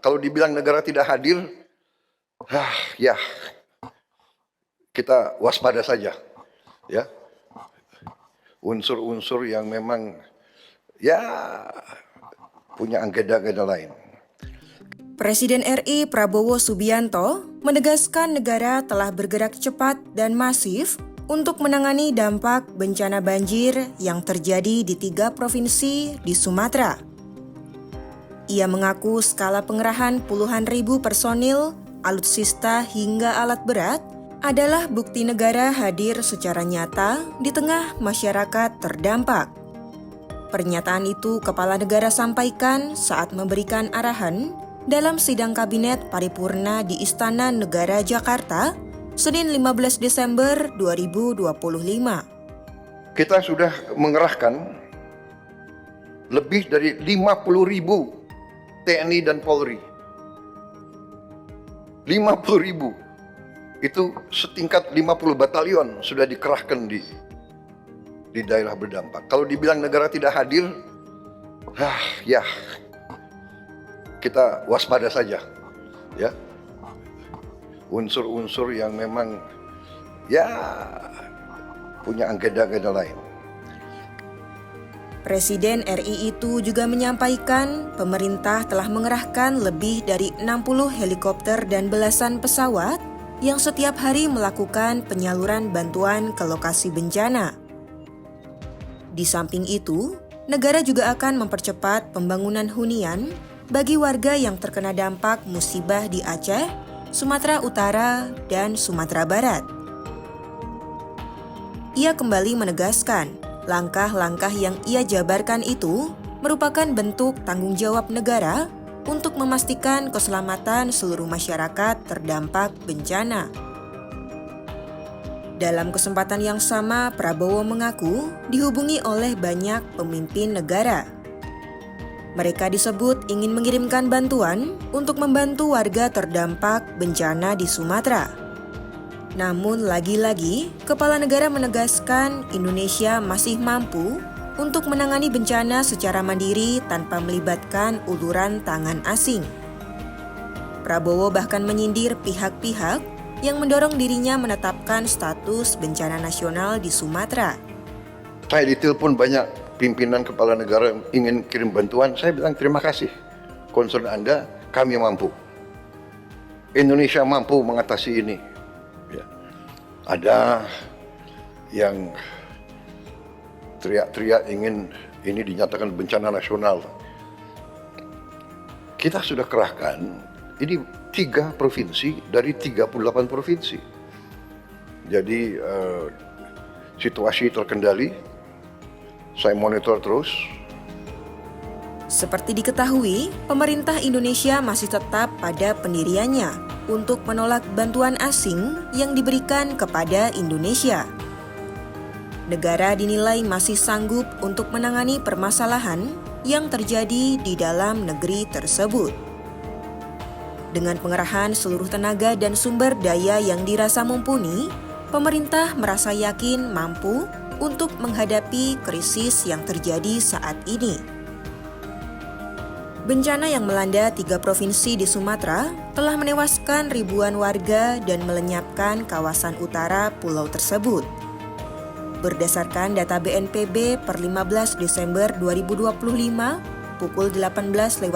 Kalau dibilang negara tidak hadir, ya kita waspada saja, ya. Unsur-unsur yang memang ya punya agenda-agenda lain. Presiden RI Prabowo Subianto menegaskan negara telah bergerak cepat dan masif untuk menangani dampak bencana banjir yang terjadi di 3 provinsi di Sumatera. Ia mengaku skala pengerahan puluhan ribu personil, alutsista hingga alat berat adalah bukti negara hadir secara nyata di tengah masyarakat terdampak. Pernyataan itu Kepala Negara sampaikan saat memberikan arahan dalam sidang kabinet paripurna di Istana Negara Jakarta, Senin 15 Desember 2025. Kita sudah mengerahkan lebih dari 50.000 TNI dan Polri. 50.000. Itu setingkat 50 batalion sudah dikerahkan di daerah berdampak. Kalau dibilang negara tidak hadir, ya kita waspada saja, ya. Unsur-unsur yang memang ya punya agenda-agenda lain. Presiden RI itu juga menyampaikan pemerintah telah mengerahkan lebih dari 60 helikopter dan belasan pesawat yang setiap hari melakukan penyaluran bantuan ke lokasi bencana. Di samping itu, negara juga akan mempercepat pembangunan hunian bagi warga yang terkena dampak musibah di Aceh, Sumatera Utara, dan Sumatera Barat. Ia kembali menegaskan, langkah-langkah yang ia jabarkan itu merupakan bentuk tanggung jawab negara untuk memastikan keselamatan seluruh masyarakat terdampak bencana. Dalam kesempatan yang sama, Prabowo mengaku dihubungi oleh banyak pemimpin negara. Mereka disebut ingin mengirimkan bantuan untuk membantu warga terdampak bencana di Sumatera. Namun lagi-lagi, Kepala Negara menegaskan Indonesia masih mampu untuk menangani bencana secara mandiri tanpa melibatkan uluran tangan asing. Prabowo bahkan menyindir pihak-pihak yang mendorong dirinya menetapkan status bencana nasional di Sumatera. Saya ditelepon banyak pimpinan kepala negara yang ingin kirim bantuan, saya bilang terima kasih. Concern Anda, kami mampu. Indonesia mampu mengatasi ini. Ya. Ada yang teriak-teriak ingin ini dinyatakan bencana nasional. Kita sudah kerahkan, ini 3 provinsi dari 38 provinsi. Jadi situasi terkendali, saya monitor terus. Seperti diketahui, pemerintah Indonesia masih tetap pada pendiriannya untuk menolak bantuan asing yang diberikan kepada Indonesia. Negara dinilai masih sanggup untuk menangani permasalahan yang terjadi di dalam negeri tersebut. Dengan pengerahan seluruh tenaga dan sumber daya yang dirasa mumpuni, pemerintah merasa yakin mampu untuk menghadapi krisis yang terjadi saat ini. Bencana yang melanda 3 provinsi di Sumatera telah menewaskan ribuan warga dan melenyapkan kawasan utara pulau tersebut. Berdasarkan data BNPB per 15 Desember 2025, pukul 18.15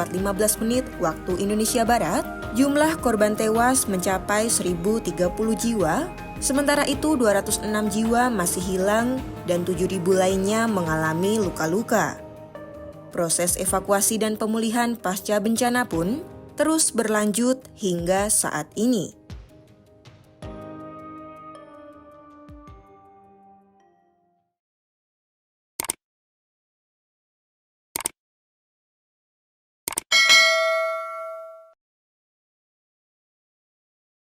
waktu Indonesia Barat, jumlah korban tewas mencapai 1.030 jiwa, sementara itu 206 jiwa masih hilang dan 7.000 lainnya mengalami luka-luka. Proses evakuasi dan pemulihan pasca bencana pun terus berlanjut hingga saat ini.